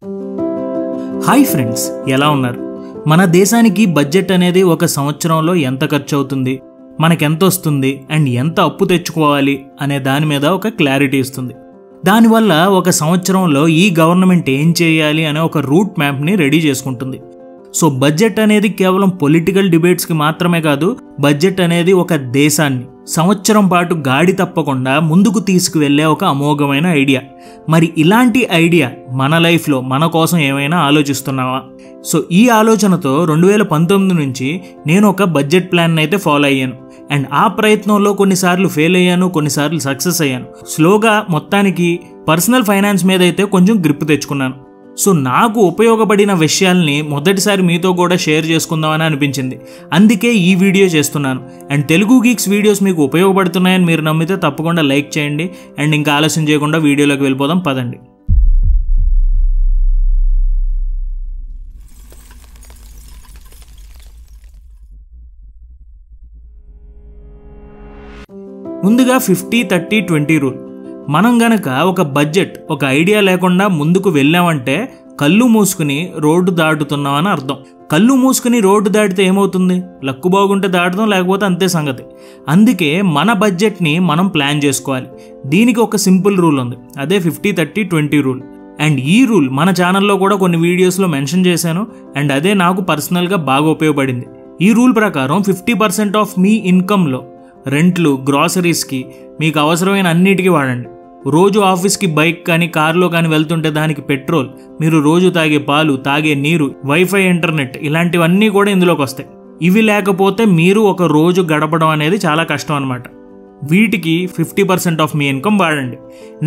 Hi friends, ఎలా ఉన్నారు? మన దేశానికి బడ్జెట్ అనేది ఒక సంవత్సరంలో ఎంత ఖర్చు అవుతుంది, మనకెంత వస్తుంది అండ్ ఎంత అప్పు తెచ్చుకోవాలి అనే దాని మీద ఒక క్లారిటీ ఇస్తుంది. దానివల్ల ఒక సంవత్సరంలో ఈ గవర్నమెంట్ ఏం చేయాలి అనే ఒక రూట్ మ్యాప్ని రెడీ చేసుకుంటుంది. సో బడ్జెట్ అనేది కేవలం పొలిటికల్ డిబేట్స్కి మాత్రమే కాదు, బడ్జెట్ అనేది ఒక దేశాన్ని సంవత్సరం పాటు గాడి తప్పకుండా ముందుకు తీసుకువెళ్ళే ఒక అమోఘమైన ఐడియా. మరి ఇలాంటి ఐడియా మన లైఫ్లో మన కోసం ఏమైనా ఆలోచిస్తున్నావా? సో ఈ ఆలోచనతో 2019 నుంచి నేను ఒక బడ్జెట్ ప్లాన్ అయితే ఫాలో అయ్యాను. అండ్ ఆ ప్రయత్నంలో కొన్నిసార్లు ఫెయిల్ అయ్యాను, కొన్నిసార్లు సక్సెస్ అయ్యాను. స్లోగా మొత్తానికి పర్సనల్ ఫైనాన్స్ మీద అయితే కొంచెం గ్రిప్ తెచ్చుకున్నాను. సో నాకు ఉపయోగపడిన విషయాల్ని మొదటిసారి మీతో కూడా షేర్ చేసుకుందామని అనిపించింది. అందుకే ఈ వీడియో చేస్తున్నాను. అండ్ తెలుగు గీక్స్ వీడియోస్ మీకు ఉపయోగపడుతున్నాయని మీరు నమ్మితే తప్పకుండా లైక్ చేయండి. అండ్ ఇంకా ఆలస్యం చేయకుండా వీడియోలోకి వెళ్ళిపోదాం, పదండి. ముందుగా 50-30-20 రూల్. మనం గనక ఒక బడ్జెట్, ఒక ఐడియా లేకుండా ముందుకు వెళ్ళామంటే కళ్ళు మూసుకుని రోడ్డు దాటుతున్నామని అర్థం. కళ్ళు మూసుకుని రోడ్డు దాటితే ఏమవుతుంది? లక్కు బాగుంటే దాటుతాం, లేకపోతే అంతే సంగతి. అందుకే మన బడ్జెట్ని మనం ప్లాన్ చేసుకోవాలి. దీనికి ఒక సింపుల్ రూల్ ఉంది, అదే 50-30-20 రూల్. అండ్ ఈ రూల్ మన ఛానల్లో కూడా కొన్ని వీడియోస్లో మెన్షన్ చేశాను. అండ్ అదే నాకు పర్సనల్గా బాగా ఉపయోగపడింది. ఈ రూల్ ప్రకారం 50% ఆఫ్ మీ ఇన్కంలో రెంట్లు, గ్రాసరీస్కి, మీకు అవసరమైన అన్నిటికీ వాడండి. రోజు ఆఫీస్కి బైక్ కానీ కారులో కానీ వెళ్తుంటే దానికి పెట్రోల్, మీరు రోజు తాగే పాలు, తాగే నీరు, వైఫై, ఇంటర్నెట్ ఇలాంటివన్నీ కూడా ఇందులోకి వస్తాయి. ఇవి లేకపోతే మీరు ఒక రోజు గడపడం అనేది చాలా కష్టం అనమాట. వీటికి 50% ఆఫ్ మీ ఇన్కమ్ వాడండి.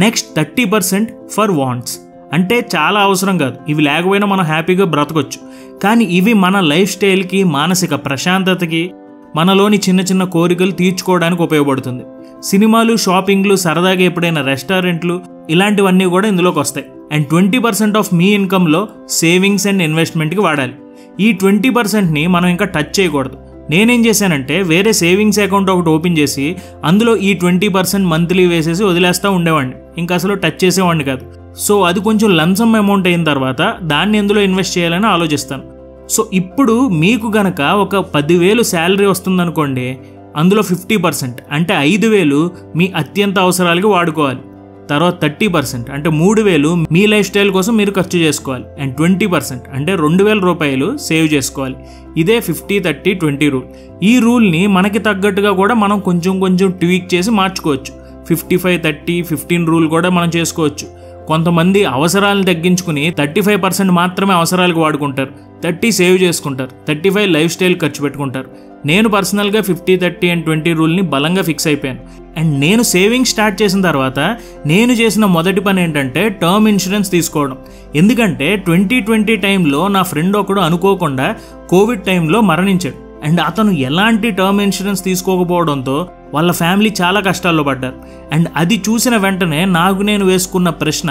Next 30% for wants. అంటే చాలా అవసరం కాదు, ఇవి లేకపోయినా మనం హ్యాపీగా బ్రతకొచ్చు. కానీ ఇవి మన లైఫ్ స్టైల్కి, మానసిక ప్రశాంతతకి, మనలోని చిన్న చిన్న కోరికలు తీర్చుకోవడానికి ఉపయోగపడుతుంది. సినిమాలు, షాపింగ్లు, సరదాగా ఎప్పుడైనా రెస్టారెంట్లు ఇలాంటివన్నీ కూడా ఇందులోకి వస్తాయి. అండ్ 20% ఆఫ్ మీ ఇన్కంలో సేవింగ్స్ అండ్ ఇన్వెస్ట్మెంట్కి వాడాలి. ఈ 20%ని మనం ఇంకా టచ్ చేయకూడదు. నేనేం చేశానంటే వేరే సేవింగ్స్ అకౌంట్ ఒకటి ఓపెన్ చేసి అందులో ఈ 20% మంత్లీ వేసేసి వదిలేస్తూ ఉండేవాడిని. ఇంకా అసలు టచ్ చేసేవాడిని కాదు. సో అది కొంచెం లంసమ్ అమౌంట్ అయిన తర్వాత దాన్ని ఎందులో ఇన్వెస్ట్ చేయాలని ఆలోచిస్తాను. సో ఇప్పుడు మీకు గనక ఒక 10,000 శాలరీ వస్తుందనుకోండి, అందులో 50% అంటే 5,000 మీ అత్యంత అవసరాలకి వాడుకోవాలి. తర్వాత 30% అంటే 3,000 మీ లైఫ్ స్టైల్ కోసం మీరు ఖర్చు చేసుకోవాలి. అండ్ 20% అంటే 2,000 రూపాయలు సేవ్ చేసుకోవాలి. ఇదే 50-30-20 రూల్. ఈ రూల్ని మనకి తగ్గట్టుగా కూడా మనం కొంచెం ట్వీక్ చేసి మార్చుకోవచ్చు. 55-30-15 రూల్ కూడా మనం చేసుకోవచ్చు. కొంతమంది అవసరాలను తగ్గించుకుని 35% మాత్రమే అవసరాలకు వాడుకుంటారు, 30 సేవ్ చేసుకుంటారు, 35 లైఫ్ స్టైల్ ఖర్చు పెట్టుకుంటారు. నేను పర్సనల్గా 50-30-20 రూల్ని బలంగా ఫిక్స్ అయిపోయాను. అండ్ నేను సేవింగ్ స్టార్ట్ చేసిన తర్వాత నేను చేసిన మొదటి పని ఏంటంటే టర్మ్ ఇన్సూరెన్స్ తీసుకోవడం. ఎందుకంటే 2020 టైంలో నా ఫ్రెండ్ ఒకడు అనుకోకుండా కోవిడ్ టైంలో మరణించాడు. అండ్ అతను ఎలాంటి టర్మ్ ఇన్సూరెన్స్ తీసుకోకపోవడంతో వాళ్ళ ఫ్యామిలీ చాలా కష్టాల్లో పడ్డారు. అండ్ అది చూసిన వెంటనే నాకు నేను వేసుకున్న ప్రశ్న,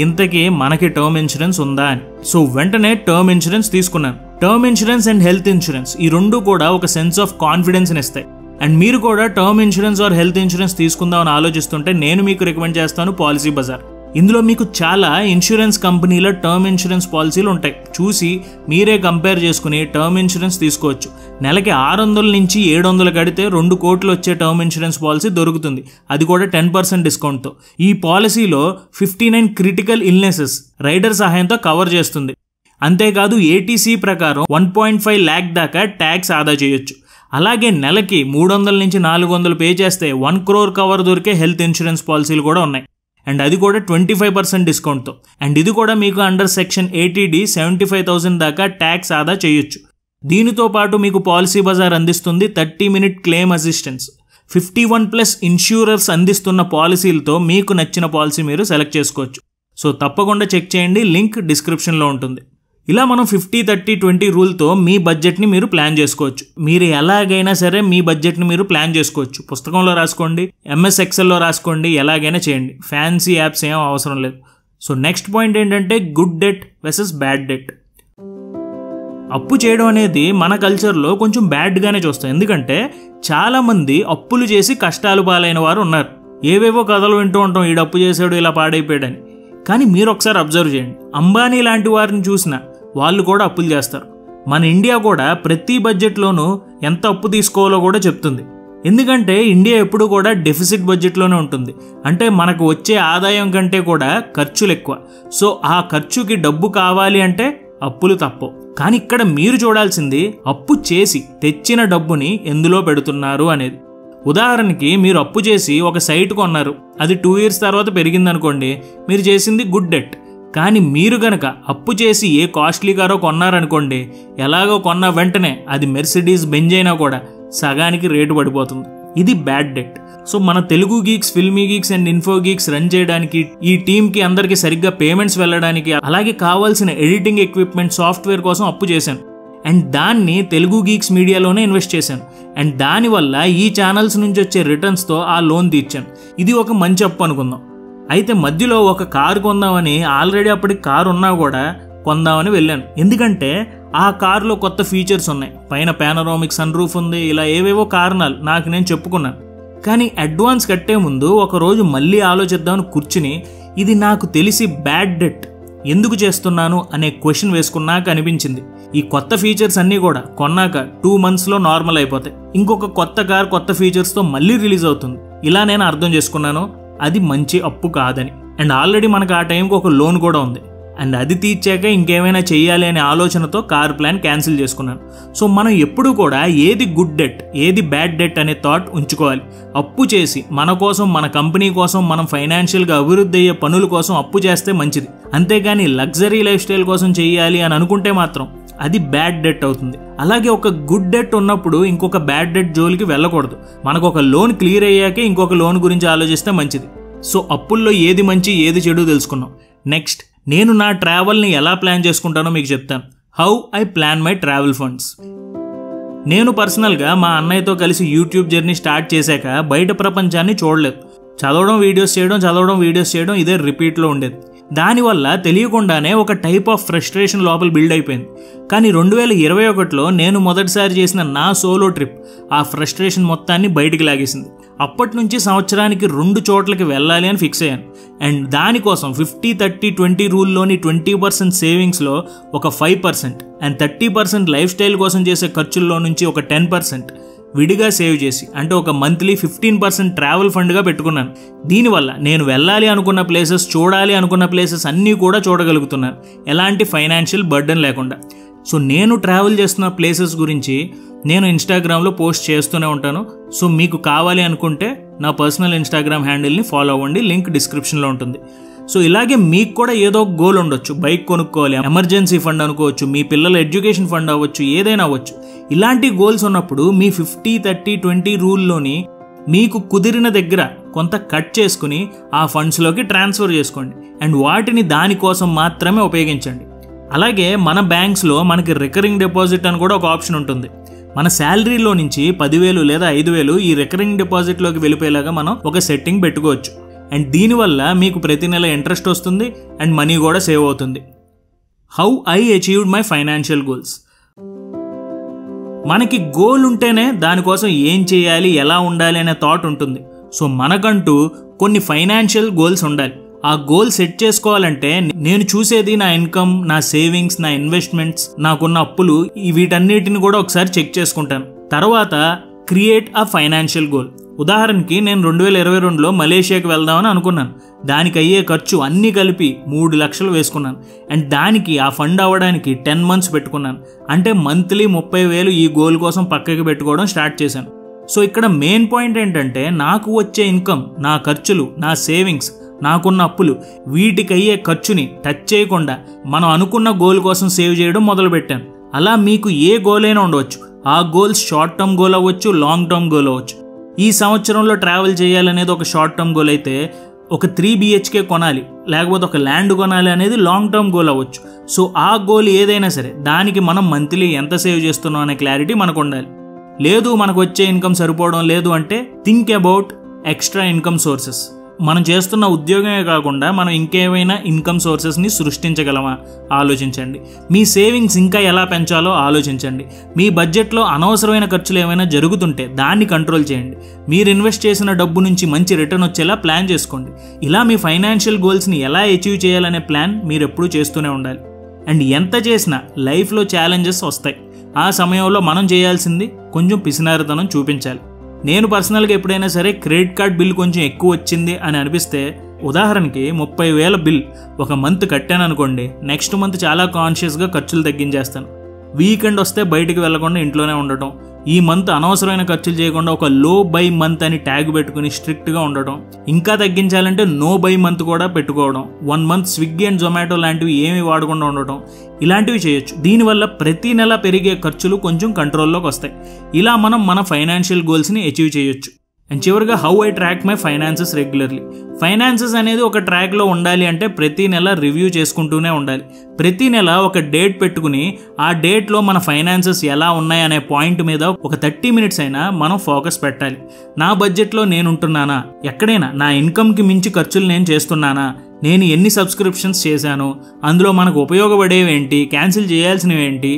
ఇంతకీ మనకి టర్మ్ ఇన్సూరెన్స్ ఉందా అని. సో వెంటనే టర్మ్ ఇన్సూరెన్స్ తీసుకున్నాను. Term insurance and health insurance ఈ రెండు కూడా ఒక సెన్స్ ఆఫ్ కాన్ఫిడెన్స్ని ఇస్తాయి. అండ్ మీరు కూడా term insurance or health insurance తీసుకుందామని ఆలోచిస్తుంటే నేను మీకు రికమెండ్ చేస్తాను పాలసీ బజార్. ఇందులో మీకు చాలా ఇన్సూరెన్స్ కంపెనీల టర్మ్ ఇన్సూరెన్స్ పాలసీలు ఉంటాయి. చూసి మీరే కంపేర్ చేసుకుని టర్మ్ ఇన్సూరెన్స్ తీసుకోవచ్చు. నెలకి 600 నుంచి 700 కడితే 2 కోట్లు వచ్చే టర్మ్ ఇన్సూరెన్స్ పాలసీ దొరుకుతుంది, అది కూడా 10% డిస్కౌంట్తో. ఈ పాలసీలో 59 క్రిటికల్ ఇల్నెసెస్ రైడర్ సహాయంతో కవర్ చేస్తుంది. అంతేకాదు ఏటీసీ ప్రకారం 1.5 lakh దాకా ట్యాక్స్ ఆదా చేయొచ్చు. అలాగే నెలకి 300 నుంచి 400 పే చేస్తే 1 crore కవర్ దొరికే హెల్త్ ఇన్సూరెన్స్ పాలసీలు కూడా ఉన్నాయి. అండ్ అది కూడా 25% డిస్కౌంట్తో. అండ్ ఇది కూడా మీకు అండర్ సెక్షన్ 80D 75,000 దాకా ట్యాక్స్ ఆదా చేయొచ్చు. దీనితో పాటు మీకు పాలసీ బజార్ అందిస్తుంది 30-minute క్లెయిమ్ అసిస్టెన్స్. 51+ ఇన్సూరర్స్ అందిస్తున్న పాలసీలతో మీకు నచ్చిన పాలసీ మీరు సెలెక్ట్ చేసుకోవచ్చు. సో తప్పకుండా చెక్ చేయండి, లింక్ డిస్క్రిప్షన్లో ఉంటుంది. ఇలా మనం 50-30-20 రూల్తో మీ బడ్జెట్ని మీరు ప్లాన్ చేసుకోవచ్చు. మీరు ఎలాగైనా సరే మీ బడ్జెట్ని మీరు ప్లాన్ చేసుకోవచ్చు. పుస్తకంలో రాసుకోండి, MS Excelలో రాసుకోండి, ఎలాగైనా చేయండి. ఫ్యాన్సీ యాప్స్ ఏం అవసరం లేదు. సో నెక్స్ట్ పాయింట్ ఏంటంటే good debt versus bad debt. అప్పు చేయడం అనేది మన కల్చర్లో కొంచెం బ్యాడ్గానే చూస్తాం. ఎందుకంటే చాలామంది అప్పులు చేసి కష్టాలు పాలైన వారు ఉన్నారు. ఏవేవో కథలు వింటూ ఉంటాం, ఈడు అప్పు చేశాడు ఇలా పాడైపోయాడని. కానీ మీరు ఒకసారి అబ్జర్వ్ చేయండి, అంబానీ లాంటి వారిని చూసినా వాళ్ళు కూడా అప్పులు చేస్తారు. మన ఇండియా కూడా ప్రతి బడ్జెట్లోనూ ఎంత అప్పు తీసుకోవాలో కూడా చెప్తుంది. ఎందుకంటే ఇండియా ఎప్పుడు కూడా డెఫిసిట్ బడ్జెట్లోనే ఉంటుంది. అంటే మనకు వచ్చే ఆదాయం కంటే కూడా ఖర్చులు ఎక్కువ. సో ఆ ఖర్చుకి డబ్బు కావాలి అంటే అప్పులు తప్పవు. కానీ ఇక్కడ మీరు చూడాల్సింది అప్పు చేసి తెచ్చిన డబ్బుని ఎందులో పెడుతున్నారు అనేది. ఉదాహరణకి మీరు అప్పు చేసి ఒక సైట్ కొన్నారు, అది 2 years తర్వాత పెరిగిందనుకోండి, మీరు చేసింది గుడ్ డెట్. కానీ మీరు గనక అప్పు చేసి ఏ కాస్ట్లీ కారో కొన్నారనుకోండి, ఎలాగో కొన్న వెంటనే అది మెర్సిడీస్ బెంజ్ అయినా కూడా సగానికి రేటు పడిపోతుంది. ఇది బ్యాడ్ డెట్. సో మన Telugu Geeks, filmy Geeks and info Geeks run చేయడానికి, ఈ టీంకి అందరికీ సరిగ్గా పేమెంట్స్ వెళ్ళడానికి, అలాగే కావాల్సిన ఎడిటింగ్ ఎక్విప్మెంట్, సాఫ్ట్వేర్ కోసం అప్పు చేశాను. అండ్ దాన్ని తెలుగు గీక్స్ మీడియాలోనే ఇన్వెస్ట్ చేశాను. అండ్ దానివల్ల ఈ ఛానల్స్ నుంచి వచ్చే రిటర్న్స్తో ఆ లోన్ తీర్చాను. ఇది ఒక మంచి అప్పు అనుకుందాం. అయితే మధ్యలో ఒక కారు కొందామని, ఆల్రెడీ అప్పటికి కారు ఉన్నా కూడా కొందామని వెళ్ళాను. ఎందుకంటే ఆ కారులో కొత్త ఫీచర్స్ ఉన్నాయి, పైన పానోరామిక్ సన్ రూఫ్ ఉంది, ఇలా ఏవేవో కారణాలు నాకు నేను చెప్పుకున్నాను. కానీ అడ్వాన్స్ కట్టే ముందు ఒకరోజు మళ్ళీ ఆలోచిద్దామని కూర్చుని, ఇది నాకు తెలిసి బ్యాడ్ డెట్ ఎందుకు చేస్తున్నాను అనే క్వశ్చన్ వేసుకున్నాక అనిపించింది, ఈ కొత్త ఫీచర్స్ అన్నీ కూడా కొన్నాక 2 monthsలో నార్మల్ అయిపోతాయి. ఇంకొక కొత్త కార్ కొత్త ఫీచర్స్తో మళ్ళీ రిలీజ్ అవుతుంది. ఇలా నేను అర్థం చేసుకున్నాను అది మంచి అప్పు కాదని. అండ్ ఆల్రెడీ మనకు ఆ టైంకి ఒక లోన్ కూడా ఉంది. అండ్ అది తీర్చాక ఇంకేమైనా చెయ్యాలి అనే ఆలోచనతో కార్ ప్లాన్ క్యాన్సిల్ చేసుకున్నాను. సో మనం ఎప్పుడూ కూడా ఏది గుడ్ డెట్, ఏది బ్యాడ్ డెట్ అనే థాట్ ఉంచుకోవాలి. అప్పు చేసి మన కోసం, మన కంపెనీ కోసం, మనం ఫైనాన్షియల్గా అభివృద్ధి అయ్యే పనుల కోసం అప్పు చేస్తే మంచిది. అంతేగాని లగ్జరీ లైఫ్ స్టైల్ కోసం చెయ్యాలి అని అనుకుంటే మాత్రం అది బ్యాడ్ డెట్ అవుతుంది. అలాగే ఒక గుడ్ డెట్ ఉన్నప్పుడు ఇంకొక బ్యాడ్ డెట్ జోలికి వెళ్ళకూడదు. మనకు ఒక లోన్ క్లియర్ అయ్యాకే ఇంకొక లోన్ గురించి ఆలోచిస్తే మంచిది. సో అప్పుల్లో ఏది మంచి ఏది చెడు తెలుసుకున్నాం. నెక్స్ట్, నేను నా ట్రావెల్ని ఎలా ప్లాన్ చేసుకుంటానో మీకు చెప్తాను. How I plan my travel funds. నేను పర్సనల్గా మా అన్నయ్యతో కలిసి యూట్యూబ్ జర్నీ స్టార్ట్ చేశాక బయట ప్రపంచాన్ని చూడలేదు. చదవడం వీడియోస్ చేయడం ఇదే రిపీట్లో ఉండేది. దానివల్ల తెలియకుండానే ఒక టైప్ ఆఫ్ ఫ్రస్ట్రేషన్ లోపల బిల్డ్ అయిపోయింది. కానీ 2021లో నేను మొదటిసారి చేసిన నా సోలో ట్రిప్ ఆ ఫ్రస్ట్రేషన్ మొత్తాన్ని బయటికి లాగేసింది. అప్పటి నుంచి సంవత్సరానికి 2 చోట్లకి వెళ్ళాలి అని ఫిక్స్ అయ్యాను. అండ్ దానికోసం 50-30-20 రూల్లోని 20% సేవింగ్స్లో ఒక 5% అండ్ 30% లైఫ్ స్టైల్ కోసం చేసే ఖర్చుల్లో నుంచి ఒక 10% విడిగా సేవ్ చేసి, అంటే ఒక మంత్లీ 15% ట్రావెల్ ఫండ్గా పెట్టుకున్నాను. దీనివల్ల నేను వెళ్ళాలి అనుకున్న ప్లేసెస్, చూడాలి అనుకున్న ప్లేసెస్ అన్నీ కూడా చూడగలుగుతున్నాను, ఎలాంటి ఫైనాన్షియల్ బర్డెన్ లేకుండా. సో నేను ట్రావెల్ చేస్తున్న ప్లేసెస్ గురించి నేను ఇన్స్టాగ్రామ్లో పోస్ట్ చేస్తూనే ఉంటాను. సో మీకు కావాలి అనుకుంటే నా పర్సనల్ ఇన్స్టాగ్రామ్ హ్యాండిల్ని ఫాలో అవ్వండి, లింక్ డిస్క్రిప్షన్లో ఉంటుంది. సో ఇలాగే మీకు కూడా ఏదో ఒక గోల్ ఉండొచ్చు. బైక్ కొనుక్కోవాలి, ఎమర్జెన్సీ ఫండ్ అనుకోవచ్చు, మీ పిల్లల ఎడ్యుకేషన్ ఫండ్ అవ్వచ్చు, ఏదైనా అవ్వచ్చు. ఇలాంటి గోల్స్ ఉన్నప్పుడు మీ 50-30-20 రూల్లోని మీకు కుదిరిన దగ్గర కొంత కట్ చేసుకుని ఆ ఫండ్స్లోకి ట్రాన్స్ఫర్ చేసుకోండి. అండ్ వాటిని దానికోసం మాత్రమే ఉపయోగించండి. అలాగే మన బ్యాంక్స్లో మనకి రికరింగ్ డిపాజిట్ అని కూడా ఒక ఆప్షన్ ఉంటుంది. మన శాలరీలో నుంచి 10,000 లేదా 5,000 ఈ రికరింగ్ డిపాజిట్లోకి వెళ్ళిపోయేలాగా మనం ఒక సెట్టింగ్ పెట్టుకోవచ్చు. అండ్ దీనివల్ల మీకు ప్రతి నెల ఇంట్రెస్ట్ వస్తుంది అండ్ మనీ కూడా సేవ్ అవుతుంది. How I achieved my financial goals. మనకి గోల్ ఉంటేనే దానికోసం ఏం చేయాలి, ఎలా ఉండాలి అనే థాట్ ఉంటుంది. సో మనకంటూ కొన్ని ఫైనాన్షియల్ గోల్స్ ఉండాలి. ఆ గోల్ సెట్ చేసుకోవాలంటే నేను చూసేది నా ఇన్కమ్, నా సేవింగ్స్, నా ఇన్వెస్ట్మెంట్స్, నాకున్న అప్పులు, వీటన్నిటిని కూడా ఒకసారి చెక్ చేసుకుంటాను. తర్వాత క్రియేట్ అ ఫైనాన్షియల్ గోల్. ఉదాహరణకి నేను 2022లో మలేషియాకి వెళ్దామని అనుకున్నాను. దానికి అయ్యే ఖర్చు అన్నీ కలిపి 3 లక్షలు వేసుకున్నాను. అండ్ దానికి ఆ ఫండ్ అవ్వడానికి 10 months పెట్టుకున్నాను. అంటే మంత్లీ 30,000 ఈ గోల్ కోసం పక్కకి పెట్టుకోవడం స్టార్ట్ చేశాను. సో ఇక్కడ మెయిన్ పాయింట్ ఏంటంటే నాకు వచ్చే ఇన్కమ్, నా ఖర్చులు, నా సేవింగ్స్, నాకున్న అప్పులు, వీటికి అయ్యే ఖర్చుని టచ్ చేయకుండా మనం అనుకున్న గోల్ కోసం సేవ్ చేయడం మొదలుపెట్టాను. అలా మీకు ఏ గోల్ అయినా ఉండవచ్చు. ఆ గోల్స్ షార్ట్ టర్మ్ గోల్ అవ్వచ్చు, లాంగ్ టర్మ్ గోల్ అవ్వచ్చు. ఈ సంవత్సరంలో ట్రావెల్ చేయాలనేది ఒక షార్ట్ టర్మ్ గోల్ అయితే, ఒక 3 BHK కొనాలి, లేకపోతే ఒక ల్యాండ్ కొనాలి అనేది లాంగ్ టర్మ్ గోల్ అవ్వచ్చు. సో ఆ గోల్ ఏదైనా సరే దానికి మనం మంత్లీ ఎంత సేవ్ చేస్తున్నాం అనే క్లారిటీ మనకు ఉండాలి. లేదు మనకు వచ్చే ఇన్కమ్ సరిపోవడం లేదు అంటే think about extra income sources. మనం చేస్తున్న ఉద్యోగమే కాకుండా మనం ఇంకేమైనా ఇన్కమ్ సోర్సెస్ని సృష్టించగలమా ఆలోచించండి. మీ సేవింగ్స్ ఇంకా ఎలా పెంచాలో ఆలోచించండి. మీ బడ్జెట్లో అనవసరమైన ఖర్చులు ఏమైనా జరుగుతుంటే దాన్ని కంట్రోల్ చేయండి. మీరు ఇన్వెస్ట్ చేసిన డబ్బు నుంచి మంచి రిటర్న్ వచ్చేలా ప్లాన్ చేసుకోండి. ఇలా మీ ఫైనాన్షియల్ గోల్స్ని ఎలా అచీవ్ చేయాలనే ప్లాన్ మీరు ఎప్పుడూ చేస్తూనే ఉండాలి. అండ్ ఎంత చేసినా లైఫ్లో ఛాలెంజెస్ వస్తాయి. ఆ సమయంలో మనం చేయాల్సింది కొంచెం పిసినారితనం చూపించాలి. నేను పర్సనల్గా ఎప్పుడైనా సరే క్రెడిట్ కార్డ్ బిల్ కొంచెం ఎక్కువ వచ్చింది అని అనిపిస్తే, ఉదాహరణకి 30,000 బిల్ ఒక మంత్ కట్టాను అనుకోండి, నెక్స్ట్ మంత్ చాలా కాన్షియస్గా ఖర్చులు తగ్గించేస్తాను. వీకెండ్ వస్తే బయటికి వెళ్లకుండా ఇంట్లోనే ఉండటం, ఈ మంత్ అనవసరమైన ఖర్చులు చేయకుండా ఒక లో బై మంత్ అని ట్యాగ్ పెట్టుకుని స్ట్రిక్ట్గా ఉండటం, ఇంకా తగ్గించాలంటే నో బై మంత్ కూడా పెట్టుకోవడం, 1 మంత్ స్విగ్గీ అండ్ జొమాటో లాంటివి ఏమీ వాడకుండా ఉండటం, ఇలాంటివి చేయొచ్చు. దీనివల్ల ప్రతి నెల పెరిగే ఖర్చులు కొంచెం కంట్రోల్లోకి వస్తాయి. ఇలా మనం మన ఫైనాన్షియల్ గోల్స్ని అచీవ్ చేయొచ్చు. అండ్ చివరిగా how I track my finances regularly. Finances అనేది ఒక ట్రాక్లో ఉండాలి అంటే ప్రతి నెల రివ్యూ చేసుకుంటూనే ఉండాలి. ప్రతి నెల ఒక డేట్ పెట్టుకుని ఆ డేట్లో మన ఫైనాన్సెస్ ఎలా ఉన్నాయనే పాయింట్ మీద ఒక 30 మినిట్స్ అయినా మనం ఫోకస్ పెట్టాలి. నా బడ్జెట్లో నేను ఉంటున్నానా, ఎక్కడైనా నా ఇన్కమ్కి మించి ఖర్చులు నేను చేస్తున్నానా, నేను ఎన్ని సబ్స్క్రిప్షన్స్ చేశాను, అందులో మనకు ఉపయోగపడేవి ఏంటి, క్యాన్సిల్ చేయాల్సినవి ఏంటి,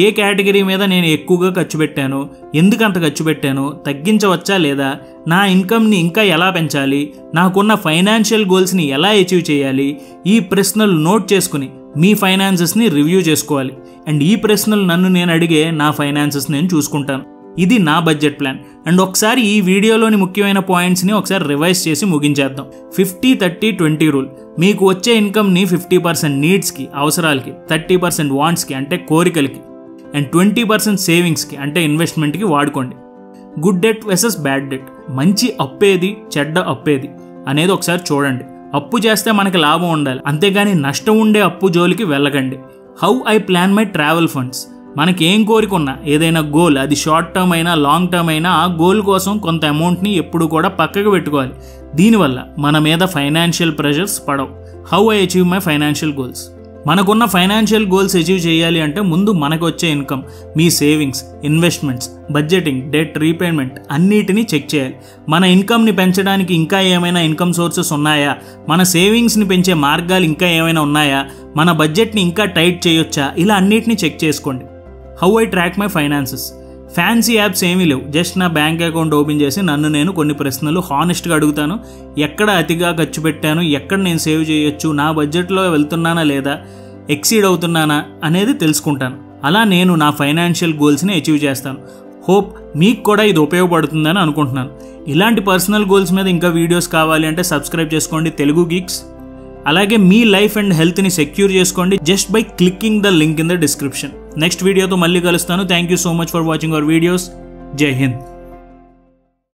ఏ కేటగిరీ మీద నేను ఎక్కువగా ఖర్చు పెట్టాను, ఎందుకు అంత ఖర్చు పెట్టాను, తగ్గించవచ్చా లేదా, నా ఇన్కమ్ని ఇంకా ఎలా పెంచాలి, నాకున్న ఫైనాన్షియల్ గోల్స్ని ఎలా అచీవ్ చేయాలి, ఈ ప్రశ్నలు నోట్ చేసుకుని మీ ఫైనాన్సెస్ని రివ్యూ చేసుకోవాలి. అండ్ ఈ ప్రశ్నలు నన్ను నేను అడిగే నా ఫైనాన్సెస్ నేను చూసుకుంటాను. ఇది నా బడ్జెట్ ప్లాన్. అండ్ ఒకసారి ఈ వీడియోలోని ముఖ్యమైన పాయింట్స్ని ఒకసారి రివైజ్ చేసి ముగించేద్దాం. 50-30-20 రూల్. మీకు వచ్చే ఇన్కమ్ని 50% నీడ్స్కి, అవసరాలకి, 30% వాంట్స్కి అంటే కోరికలకి, అండ్ 20% సేవింగ్స్కి అంటే ఇన్వెస్ట్మెంట్కి వాడుకోండి. Good debt versus bad debt. మంచి అప్పేది, చెడ్డ అప్పేది అనేది ఒకసారి చూడండి. అప్పు చేస్తే మనకి లాభం ఉండాలి, అంతేగాని నష్టం ఉండే అప్పు జోలికి వెళ్ళకండి. How I plan my travel funds. మనకి ఏం కోరికున్నా, ఏదైనా గోల్, అది షార్ట్ టర్మ్ అయినా లాంగ్ టర్మ్ అయినా, ఆ గోల్ కోసం కొంత అమౌంట్ని ఎప్పుడు కూడా పక్కకు పెట్టుకోవాలి. దీనివల్ల మన మీద ఫైనాన్షియల్ ప్రెషర్స్ పడవు. How I achieve my financial goals. మనకున్న ఫైనాన్షియల్ గోల్స్ అచీవ్ చేయాలి అంటే ముందు మనకు వచ్చే ఇన్కమ్, మీ savings, investments, budgeting, debt repayment అన్నిటినీ చెక్ చేయాలి. మన ఇన్కమ్ని పెంచడానికి ఇంకా ఏమైనా ఇన్కమ్ సోర్సెస్ ఉన్నాయా, మన సేవింగ్స్ని పెంచే మార్గాలు ఇంకా ఏమైనా ఉన్నాయా, మన బడ్జెట్ని ఇంకా టైట్ చేయొచ్చా, ఇలా అన్నిటినీ చెక్ చేసుకోండి. How I track my finances. Fancy apps ఏమీ లేవు. జస్ట్ నా బ్యాంక్ అకౌంట్ ఓపెన్ చేసి నన్ను నేను కొన్ని ప్రశ్నలు హానెస్ట్గా అడుగుతాను. ఎక్కడ అతిగా ఖర్చు పెట్టాను, ఎక్కడ నేను సేవ్ చేయొచ్చు, నా బడ్జెట్లో వెళ్తున్నానా లేదా, ఎక్సీడ్ అవుతున్నానా అనేది తెలుసుకుంటాను. అలా నేను నా ఫైనాన్షియల్ గోల్స్ని అచీవ్ చేస్తాను. హోప్ మీకు కూడా ఇది ఉపయోగపడుతుందని అనుకుంటున్నాను. ఇలాంటి పర్సనల్ గోల్స్ మీద ఇంకా వీడియోస్ కావాలి అంటే సబ్స్క్రైబ్ చేసుకోండి తెలుగు గీక్స్. అలాగే మీ లైఫ్ అండ్ హెల్త్ని సెక్యూర్ చేసుకోండి just by clicking the link in the description. Next వీడియోతో మళ్ళీ కలుస్తాను. Thank you so much for watching our videos. జై హింద్.